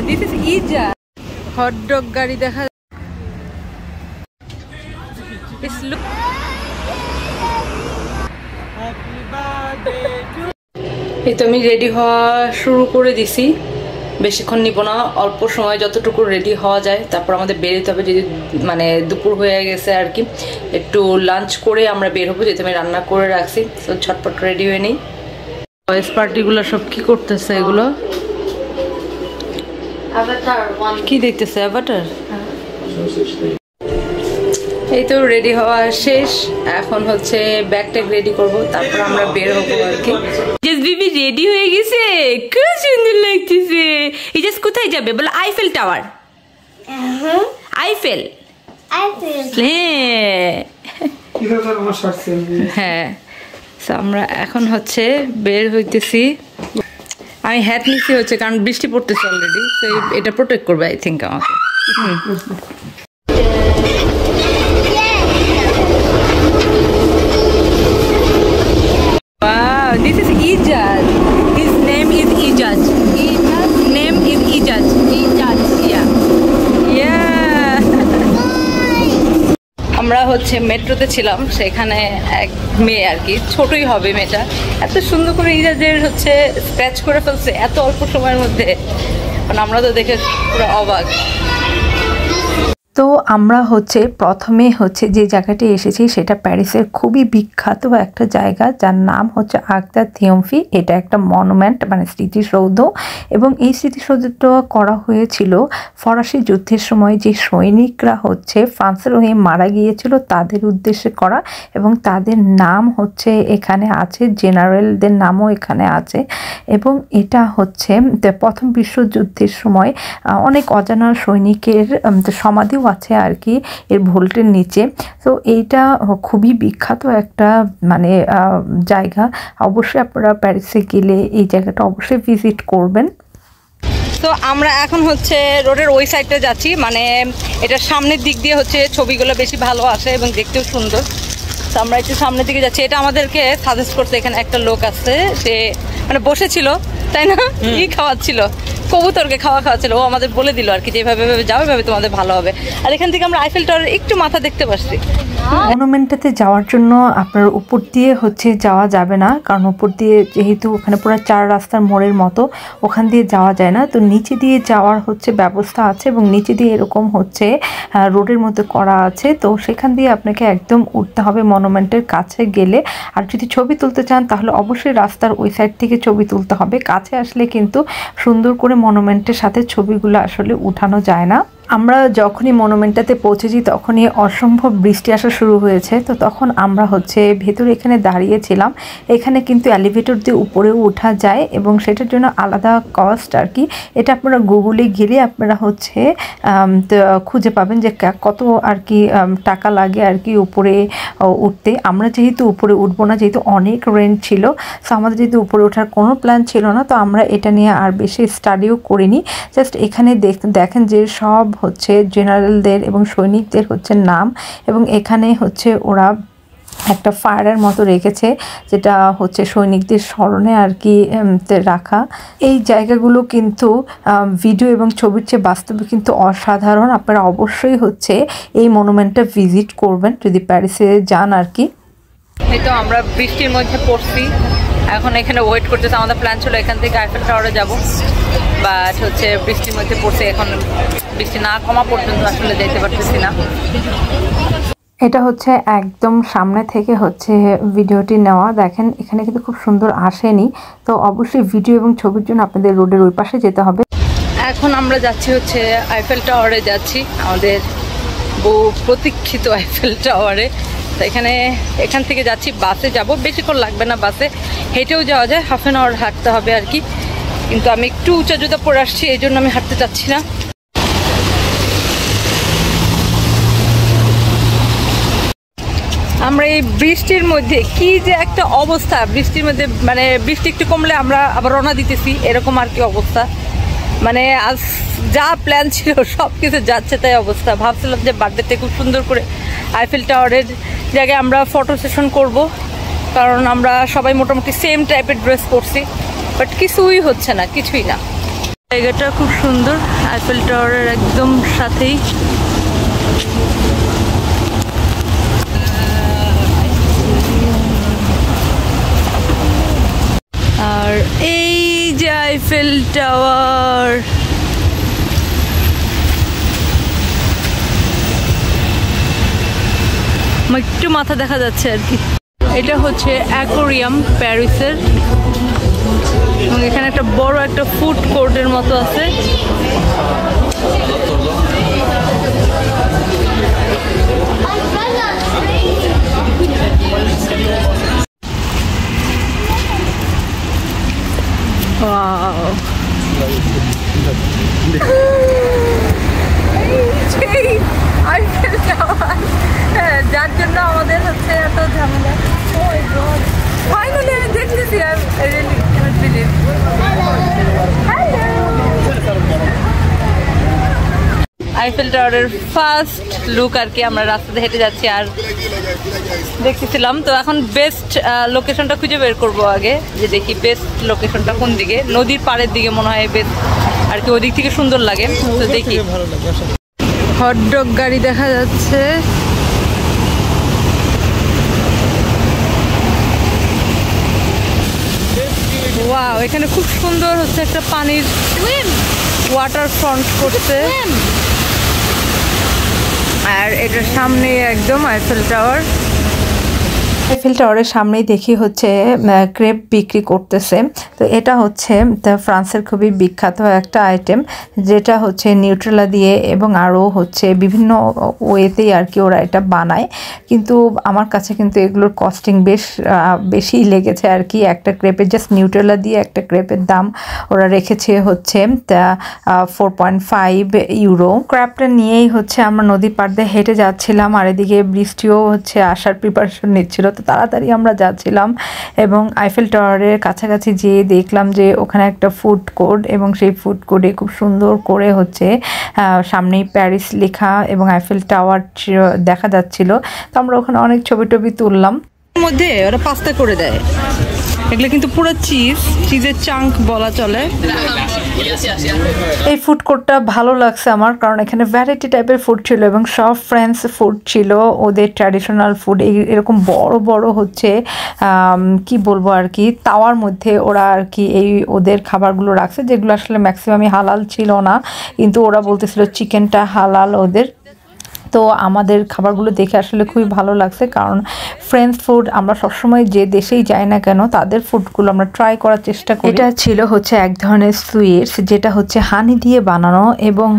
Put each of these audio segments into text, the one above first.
This is Eja hot dog গাড়ি দেখা। এই তো আমি রেডি হওয়া শুরু করে দিছি, বেশিক্ষণ নিব না, অল্প সময় যতটুকু রেডি হওয়া যায়। তারপর আমাদের বেরোতে হবে, যদি মানে দুপুর হয়ে গেছে আর কি, একটু লাঞ্চ করে আমরা বের হবো, যেহেতু আমি রান্না করে রাখছি। তো ঝটপট রেডি হয়ে নিই। বয়েস পার্টিগুলো সব কি করতেছে? এগুলো কি দেখতেছে? অ্যাভাটার। এই তো রেডি হওয়া শেষ, এখন হচ্ছে ব্যাগ ট্যাগ রেডি করবো, তারপর আমরা বের হবো আর কি। ইজাজ বিবি রেডি হয়ে গেছে, খুব সুন্দর লাগতেছে। ইজাজ কোথায় যাবে বলে? Eiffel tower. আইফেল, হ্যাঁ। আমরা এখন হচ্ছে বের হইতেছি। আমি হ্যাট নিচ্ছি হচ্ছে কারণ বৃষ্টি পড়তেছে অলরেডি, তো এটা প্রোটেক্ট করবে আই থিঙ্ক আমাকে। Wow, this is Ijaz. His name is Ijaz. Name is Ijaz. Ijaz, yeah. Yeah. আমরা হচ্ছে মেট্রোতে ছিলাম, সেখানে এক মেয়ে আর কি, ছোটই হবে মেয়েটা, এত সুন্দর করে ইজাজের হচ্ছে স্ক্র্যাচ করে ফেলছে এত অল্প সময়ের মধ্যে, মানে আমরা তো দেখে পুরো অবাক। তো আমরা হচ্ছে প্রথমে হচ্ছে যে জায়গাটি এসেছি সেটা প্যারিসের খুবই বিখ্যাত একটা জায়গা, যার নাম হচ্ছে আর্ক দ্য থিওম্ফি। এটা একটা মনুমেন্ট, মানে স্মৃতিসৌধ, এবং এই স্মৃতিসৌধটা করা হয়েছিল ফরাসি যুদ্ধের সময় যে সৈনিকরা হচ্ছে ফ্রান্সের হয়ে মারা গিয়েছিল তাদের উদ্দেশ্যে করা, এবং তাদের নাম হচ্ছে এখানে আছে, জেনারেলদের নামও এখানে আছে। এবং এটা হচ্ছে প্রথম বিশ্বযুদ্ধের সময় অনেক অজানা সৈনিকের সমাধিও আছে আর কি এর ভোল্টের নিচে। তো এইটা খুবই বিখ্যাত একটা মানে জায়গা, অবশ্যই আপনারা প্যারিসে গেলে এই জায়গাটা অবশ্যই ভিজিট করবেন। তো আমরা এখন হচ্ছে রোডের ওই সাইডটা যাচ্ছি, মানে এটার সামনের দিক দিয়ে হচ্ছে ছবিগুলো বেশি ভালো আসে এবং দেখতেও সুন্দর। তো আমরা একটু সামনের দিকে যাচ্ছি। এটা আমাদেরকে সাজেস্ট করতে এখানে একটা লোক আছে, সে মানে বসেছিল তাই না, কি খাওয়াচ্ছিল, কবুতরকে খাওয়াচ্ছিল, ও আমাদের বলে দিল আর কি, যেভাবে যাও এভাবে তোমাদের ভালো হবে। আর এখান থেকে আমরা আইফেল টাওয়ারের একটু মাথা দেখতে পাচ্ছি। মনুমেন্টটাতে যাওয়ার জন্য আপনার উপর দিয়ে হচ্ছে যাওয়া যাবে না, কারণ উপর দিয়ে যেহেতু ওখানে পুরো 4 রাস্তার মোড়ের মতো, ওখান দিয়ে যাওয়া যায় না। তো নিচে দিয়ে যাওয়ার হচ্ছে ব্যবস্থা আছে, এবং নিচে দিয়ে এরকম হচ্ছে রোডের মধ্যে করা আছে। তো সেখান দিয়ে আপনাকে একদম উঠতে হবে মনুমেন্টের কাছে গেলে। আর যদি ছবি তুলতে চান তাহলে অবশ্যই রাস্তার ওই সাইড থেকে ছবি তুলতে হবে, কাছে আসলে কিন্তু সুন্দর করে মনুমেন্টের সাথে ছবিগুলো আসলে উঠানো যায় না। আমরা যখনই মনুমেন্টটাতে পৌঁছেছি তখনই অসম্ভব বৃষ্টি আসা শুরু হয়েছে। তো তখন আমরা হচ্ছে ভেতরে এখানে দাঁড়িয়েছিলাম। এখানে কিন্তু এলিভেটর দিয়ে উপরেও ওঠা যায়, এবং সেটার জন্য আলাদা কস্ট আর কি। এটা আপনারা গুগলে গেলে আপনারা হচ্ছে খুঁজে পাবেন যে কত আর কি টাকা লাগে আর কি উপরে উঠতে। আমরা যেহেতু উপরে উঠবো না, যেহেতু অনেক রেন্ট ছিল, সো আমাদের যেহেতু উপরে ওঠার কোনো প্ল্যান ছিল না, তো আমরা এটা নিয়ে আর বেশি স্টাডিও করিনি। জাস্ট এখানে দেখেন যে সব হচ্ছে জেনারেলদের এবং সৈনিকদের হচ্ছে নাম, এবং এখানে হচ্ছে ওরা একটা ফায়ারের মতো রেখেছে, যেটা হচ্ছে সৈনিকদের স্মরণে আর কি রাখা। এই জায়গাগুলো কিন্তু ভিডিও এবং ছবির চেয়ে বাস্তবে কিন্তু অসাধারণ। আপনারা অবশ্যই হচ্ছে এই মনুমেন্টটা ভিজিট করবেন যদি প্যারিসে যান আর কি। এই তো আমরা বৃষ্টির মধ্যে পড়ছি, এখন এখানে ওয়েট করতেছে। আমাদের প্ল্যান ছিল এখান থেকে আইফেল টাওয়ারে যাব, বাট হচ্ছে বৃষ্টির মধ্যে পড়ছে, এখন বৃষ্টি না কমা পর্যন্ত আসলে যেতে পারতেছি না। এটা হচ্ছে একদম সামনে থেকে হচ্ছে ভিডিওটি নেওয়া, দেখেন এখানে কিন্তু খুব সুন্দর আসেনি। তো অবশ্যই ভিডিও এবং ছবির জন্য আপনাদের রোডের ওই পাশে যেতে হবে। এখন আমরা যাচ্ছি হচ্ছে আইফেল টাওয়ারে যাচ্ছি, আমাদের বহু প্রতীক্ষিত আইফেল টাওয়ারে। তো এখান থেকে যাচ্ছি, বাসে যাব, বেশিক্ষণ লাগবে না, বাসে হেঁটেও যাওয়া যায়, হাফ অ্যান আওয়ার হাঁটতে হবে আর কি। কিন্তু আমি একটু উঁচা জুতা পরে আসছি, এই জন্য আমি হাঁটতে চাচ্ছি না। আমরা এই বৃষ্টির মধ্যে কি যে একটা অবস্থা, বৃষ্টির মধ্যে মানে বৃষ্টি একটু কমলে আমরা আবার রওনা দিতেছি, এরকম আর কি অবস্থা। মানে আজ যা প্ল্যান ছিল সব কিছু যাচ্ছে তাই অবস্থা। ভাবছিলাম যে বার্থডেতে খুব সুন্দর করে আইফেল টাওয়ারের জায়গায় আমরা ফটো সেশন করব, কারণ আমরা সবাই মোটামুটি সেম টাইপের ড্রেস পরছি, বাট কিছুই হচ্ছে না, কিছুই না। জায়গাটা খুব সুন্দর, আইফেল টাওয়ারের একদম সাথেই। আর এই যে আইফেল টাওয়ার, একটু মাথা দেখা যাচ্ছে আর কি। এটা হচ্ছে অ্যাকোরিয়াম প্যারিসের, এবং এখানে একটা বড় একটা ফুড কোর্টের মতো আছে। যার জন্য আমাদের হচ্ছে এত ঝামেলা। ফাইনালি আমি দেখতেছি, আইফেল টাওয়ারের ফার্স্ট লুক আর কি। আমরা রাস্তাতে হেঁটে যাচ্ছি আর দেখতেছিলাম, তো এখন বেস্ট লোকেশনটা খুঁজে বের করবো আগে, যে দেখি বেস্ট লোকেশনটা কোন দিকে। নদীর পাড়ের দিকে মনে হয় বেস্ট আর কি, ওদিক থেকে সুন্দর লাগে। তো দেখি, হটডগ গাড়ি দেখা যাচ্ছে। ওয়াও, এখানে খুব সুন্দর হচ্ছে একটা পানির ওয়াটার ফ্রন্ট করছে, আর এটার সামনে একদম আইফেল টাওয়ার। আইফেল টাওয়ারের সামনেই দেখি হচ্ছে ক্রেপ বিক্রি করতেছে। তো এটা হচ্ছে ফ্রান্সের খুবই বিখ্যাত একটা আইটেম, যেটা হচ্ছে নিউট্রেলা দিয়ে এবং আরও হচ্ছে বিভিন্ন ওয়েতেই আর কি ওরা এটা বানায়। কিন্তু আমার কাছে কিন্তু এগুলোর কস্টিং বেশিই লেগেছে আর কি। একটা ক্রেপের জাস্ট নিউট্রেলা দিয়ে একটা ক্রেপের দাম ওরা রেখেছে হচ্ছে 4.5 ইউরো। ক্র্যাপটা নিয়েই হচ্ছে আমরা নদী পাড় দিয়ে হেঁটে যাচ্ছিলাম, আর এদিকে বৃষ্টিও হচ্ছে আসার প্রিপারেশন নিচ্ছিল। তো তাড়াতাড়ি আমরা যাচ্ছিলাম এবং আইফেল টাওয়ারের কাছাকাছি যেয়ে দেখলাম যে ওখানে একটা ফুড কোর্ট, এবং সেই ফুড কোর্টে খুব সুন্দর করে হচ্ছে সামনেই প্যারিস লেখা এবং আইফেল টাওয়ার দেখা যাচ্ছিল। তো আমরা ওখানে অনেক ছবি টবি তুললাম। মধ্যে ওরা পাস্তা করে দেয়, এগুলো কিন্তু পুরো চিজের চাঙ্ক বলা চলে। এই ফুড কোর্টটা ভালো লাগছে আমার, কারণ এখানে ভ্যারাইটি টাইপের ফুড ছিল এবং সব ফ্রেঞ্চ ফুড ছিল, ওদের ট্র্যাডিশনাল ফুড। এরকম বড় বড় হচ্ছে কি বলবো আর কি, তাওয়ার মধ্যে ওরা আর কি এই ওদের খাবারগুলো রাখছে, যেগুলো আসলে ম্যাক্সিমামই হালাল ছিল না, কিন্তু ওরা বলতেছিল চিকেনটা হালাল ওদের। তো আমাদের খাবারগুলো দেখে আসলে খুবই ভালো লাগছে, কারণ ফ্রেঞ্চ ফুড আমরা সবসময় যে দেশেই যাই না কেন তাদের ফুডগুলো আমরা ট্রাই করার চেষ্টা করি। এটা ছিল হচ্ছে এক ধরনের সুইটস, যেটা হচ্ছে হানি দিয়ে বানানো, এবং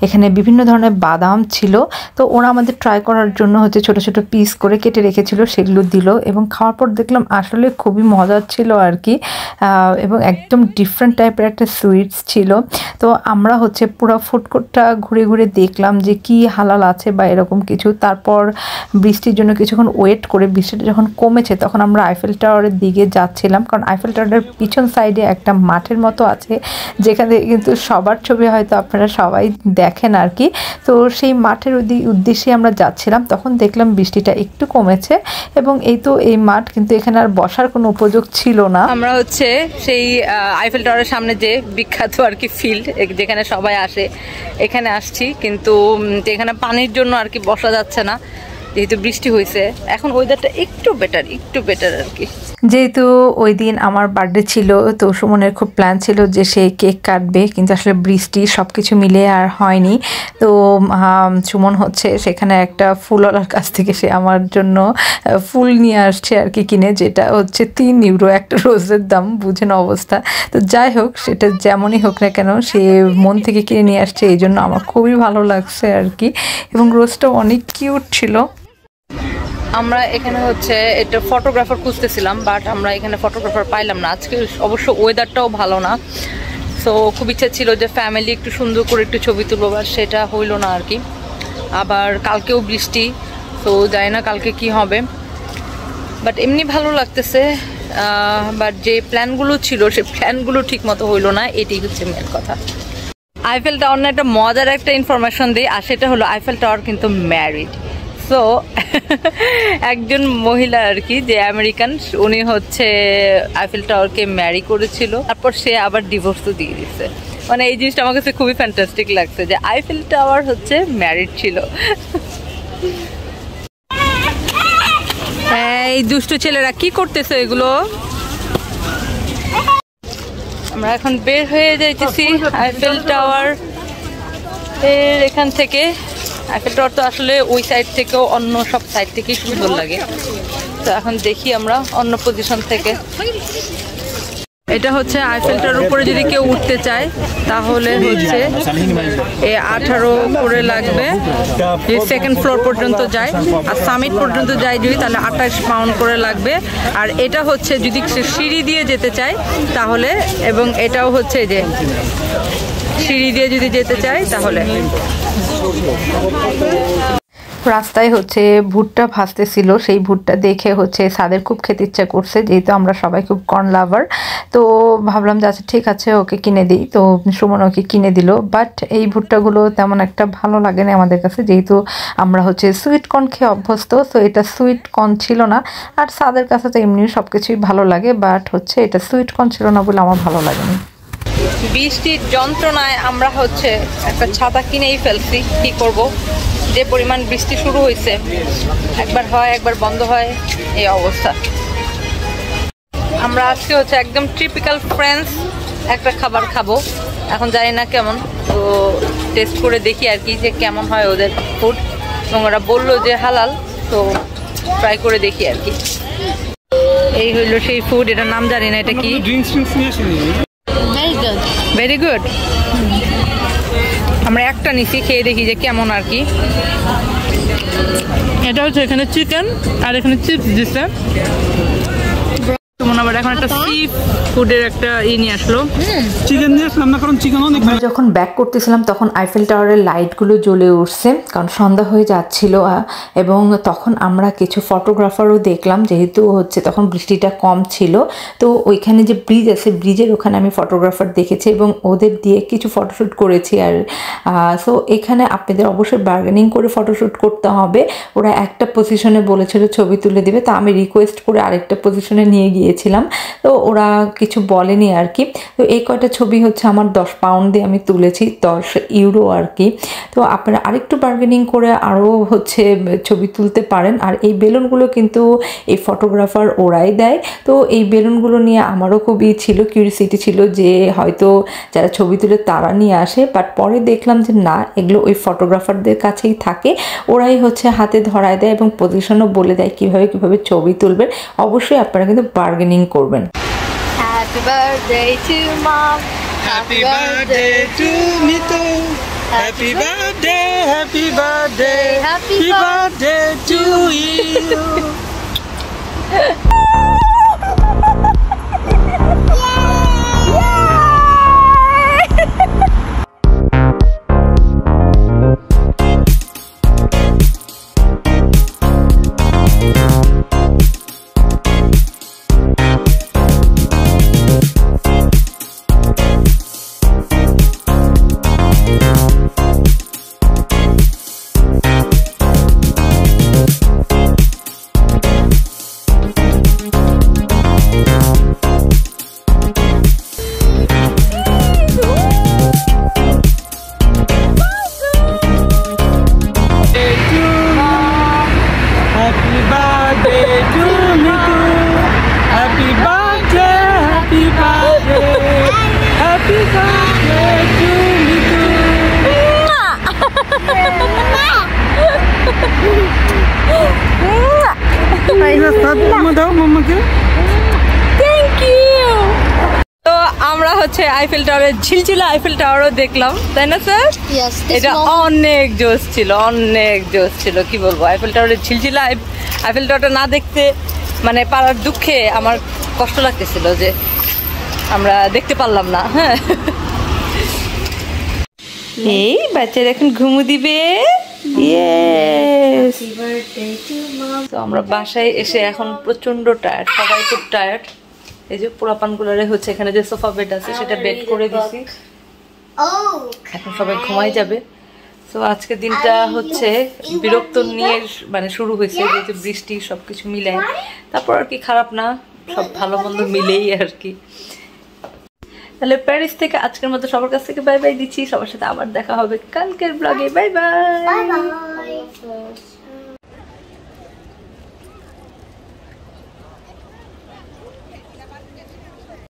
এখানে বিভিন্ন ধরনের বাদাম ছিল। তো ওরা আমাদের ট্রাই করার জন্য হচ্ছে ছোট ছোট পিস করে কেটে রেখেছিল, সেগুলো দিল এবং খাওয়ার পর দেখলাম আসলে খুবই মজার ছিল আর কি, এবং একদম ডিফারেন্ট টাইপের একটা সুইটস ছিল। তো আমরা হচ্ছে পুরো ফুড কোর্টটা ঘুরে ঘুরে দেখলাম যে কি হালাল আছে বা এরকম কিছু। তারপর বৃষ্টির জন্য কিছুক্ষণ ওয়েট করে বৃষ্টিটা যখন কমেছে তখন আমরা আইফেল টাওয়ারের দিকে যাচ্ছিলাম, কারণ আইফেল টাওয়ারের পিছন সাইডে একটা মাঠের মতো আছে, যেখানে কিন্তু সবার ছবি হয়তো আপনারা সবাই দেখেন আর কি। তো সেই মাঠের উদ্দেশ্যে আমরা যাচ্ছিলাম, তখন দেখলাম বৃষ্টিটা একটু কমেছে, এবং এই তো এই মাঠ, কিন্তু এখানে আর বসার কোনো উপযোগ ছিল না। আমরা হচ্ছে সেই আইফেল টাওয়ারের সামনে যে বিখ্যাত আর কি ফিল্ড, যেখানে সবাই আসে, এখানে আসছি, কিন্তু এখানে পানির জন্য আর কি বসা যাচ্ছে না, যেহেতু বৃষ্টি হয়েছে। এখন ওয়েদারটা একটু বেটার আর কি। যেহেতু ওই দিন আমার বার্থডে ছিল, তো সুমনের খুব প্ল্যান ছিল যে সে কেক কাটবে, কিন্তু আসলে বৃষ্টি সব কিছু মিলে আর হয়নি। তো সুমন হচ্ছে সেখানে একটা ফুলওয়ালার কাছ থেকে সে আমার জন্য ফুল নিয়ে আসছে আর কি কিনে, যেটা হচ্ছে 3 ইউরো একটা রোজের দাম, বুঝেন অবস্থা। তো যাই হোক, সেটা যেমনই হোক না কেন, সে মন থেকে কিনে নিয়ে আসছে, এই জন্য আমার খুবই ভালো লাগছে আর কি, এবং রোজটা অনেক কিউট ছিল। আমরা এখানে হচ্ছে এটা ফটোগ্রাফার খুঁজতেছিলাম, বাট আমরা এখানে ফটোগ্রাফার পাইলাম না আজকে। অবশ্য ওয়েদারটাও ভালো না, সো খুব ইচ্ছা ছিল যে ফ্যামিলি একটু সুন্দর করে একটু ছবি তুলবো, বাট সেটা হইলো না আর কি। আবার কালকেও বৃষ্টি, তো জানি না কালকে কি হবে, বাট এমনি ভালো লাগতেছে। বাট যে প্ল্যানগুলো ছিল সেই প্ল্যানগুলো ঠিক মতো হইলো না, এটাই হচ্ছে মেন কথা। আইফেল টাওয়ার না একটা মজার একটা ইনফরমেশন দিই, আর সেটা হলো আইফেল টাওয়ার কিন্তু ম্যারিড। সো একজন মহিলা আর কি, যে আমেরিকান, উনি হচ্ছে আইফেল টাওয়ারকে ম্যারি করেছিল, তারপর সে আবার ডিভোর্সও দিয়ে দিচ্ছে। মানে এই জিনিসটা আমার কাছে খুবই ফ্যান্টাস্টিক লাগছে যে আইফেল টাওয়ার হচ্ছে ম্যারিড ছিল। এই দুষ্টু ছেলেরা কি করতেছে এগুলো? আমরা এখন বের হয়ে যাইতেছি আইফেল টাওয়ার এর এখান থেকে। আইফেল টাওয়ার তো আসলে ওই সাইড থেকেও অন্য সব সাইড থেকেই সুন্দর লাগে। তো এখন দেখি আমরা অন্য পজিশন থেকে। এটা হচ্ছে আইফেল টাওয়ার উপরে যদি কেউ উঠতে চায় তাহলে হচ্ছে 18 করে লাগবে যদি সেকেন্ড ফ্লোর পর্যন্ত যায়, আর সামিট পর্যন্ত যায় যদি তাহলে 28 পাউন্ড করে লাগবে। আর এটা হচ্ছে যদি সিঁড়ি দিয়ে যেতে চায় তাহলে, এবং এটাও হচ্ছে যে সিঁড়ি দিয়ে যদি যেতে চায় তাহলে। রাস্তায় হচ্ছে ভুট্টা ভাজতেছিল, সেই ভুট্টা দেখে হচ্ছে সাদের খুব খেতে ইচ্ছা করছে, যেহেতু আমরা সবাই খুব কর্ন লাভার। তো ভাবলাম যে আচ্ছা ঠিক আছে ওকে কিনে দিই, তো সুমন ওকে কিনে দিল। বাট এই ভুট্টাগুলো তেমন একটা ভালো লাগে না আমাদের কাছে, যেহেতু আমরা হচ্ছে সুইট কর্ন খেয়ে অভ্যস্ত। তো এটা সুইট কর্ন ছিল না, আর সাদের কাছে তো এমনি সব কিছুই ভালো লাগে, বাট হচ্ছে এটা সুইট কর্ন ছিল না বলে আমার ভালো লাগেনি। বৃষ্টির যন্ত্রণায় আমরা হচ্ছে একটা ছাতা কিনেই ফেলছি, কি করব, যে পরিমাণ বৃষ্টি শুরু হয়েছে, একবার হয় একবার বন্ধ হয়, এই অবস্থা। আমরা আজকে হচ্ছে একদম টিপিক্যাল ফ্রেঞ্চ একটা খাবার খাবো, এখন জানি না কেমন, তো টেস্ট করে দেখি আর কি যে কেমন হয় ওদের ফুড, এবং ওরা বললো যে হালাল, তো ট্রাই করে দেখি আর কি। এই হইলো সেই ফুড, এটার নাম জানি না, এটা কি? Very good. আমরা একটা নিচে খেয়ে দেখি যে কেমন আর কি। এটা হচ্ছে এখানে চিকেন আর এখানে চিপস দিচ্ছে। আবার এখন একটা সি ফুডের একটা নিয়ে আসলো, চিকেন নিয়ে আসলাম না, কারণ চিকেন অনেক। যখন ব্যাক করতেছিলাম তখন আইফেল টাওয়ারের লাইটগুলো জ্বলে উঠছে, কারণ সন্ধ্যা হয়ে যাচ্ছিল, এবং তখন আমরা কিছু ফটোগ্রাফারও দেখলাম, যেহেতু হচ্ছে তখন বৃষ্টিটা কম ছিল। তো ওইখানে যে ব্রিজ আছে, ব্রিজের ওখানে আমি ফটোগ্রাফার দেখেছি এবং ওদের দিয়ে কিছু ফটোশ্যুট করেছি। আর সো এখানে আপনাদের অবশ্যই বার্গেনিং করে ফটোশ্যুট করতে হবে। ওরা একটা পজিশনে বলেছিল ছবি তুলে দেবে, তা আমি রিকোয়েস্ট করে আরেকটা পজিশনে নিয়ে গিয়েছিলাম, তো ওরা কিছু বলেনি আর কি। তো এই কয়টা ছবি হচ্ছে আমার 10 পাউন্ড দিয়ে আমি তুলেছি, 10 ইউরো আর কি। তো আপনারা আরেকটু বার্গেনিং করে আরও হচ্ছে ছবি তুলতে পারেন। আর এই বেলুনগুলো কিন্তু এই ফটোগ্রাফার ওরাই দেয়। তো এই বেলুনগুলো নিয়ে আমারও খুবই ছিল, কিউরিসিটি ছিল যে হয়তো যারা ছবি তুলে তারা নিয়ে আসে, বাট পরে দেখলাম যে না, এগুলো ওই ফটোগ্রাফারদের কাছেই থাকে, ওরাই হচ্ছে হাতে ধরায় দেয় এবং পজিশনও বলে দেয় কিভাবে ছবি তুলবেন। অবশ্যই আপনারা কিন্তু বার্গেনিং করবেন। Happy birthday to mom, happy birthday to me too, happy birthday, happy birthday, happy birthday to you. তো আমরা হচ্ছে আইফেল টাওয়ারের ঝিলঝিলা আইফেল টাওয়ারও দেখলাম, তাই না স্যার? এটা অনেক জোশ ছিল, অনেক জোশ ছিল, কি বলবো। আইফেল টাওয়ারের ঝিলঝিলা আইফেল টাওয়ারটা না দেখতে মানে পারার দুঃখে আমার কষ্ট লাগতেছিল যে আমরা দেখতে পারলাম না। হ্যাঁ, এই বাচ্চারা এখন ঘুমু দিবে। তো আমরা বাসায় এসে এখন প্রচন্ড টায়ার্ড, সবাই খুব টায়ার্ড। এই যে পোলাপানগুলোরে হচ্ছে এখানে যে সোফা বেড আছে সেটা বেড করে দিছি, এখন সবাই ঘুমাই যাবে। তো আজকে দিনটা হচ্ছে বিরক্ত নিয়ে মানে শুরু হয়েছে, যেহেতু বৃষ্টি সবকিছু মিলে, তারপর আর কি খারাপ না, সব ভালো মন্দ মিলেই আর কি। তাহলে প্যারিস থেকে আজকের মতো সবার কাছ থেকে বাই বাই দিচ্ছি। সবার সাথে আবার দেখা হবে কালকের ব্লগে। Bye bye.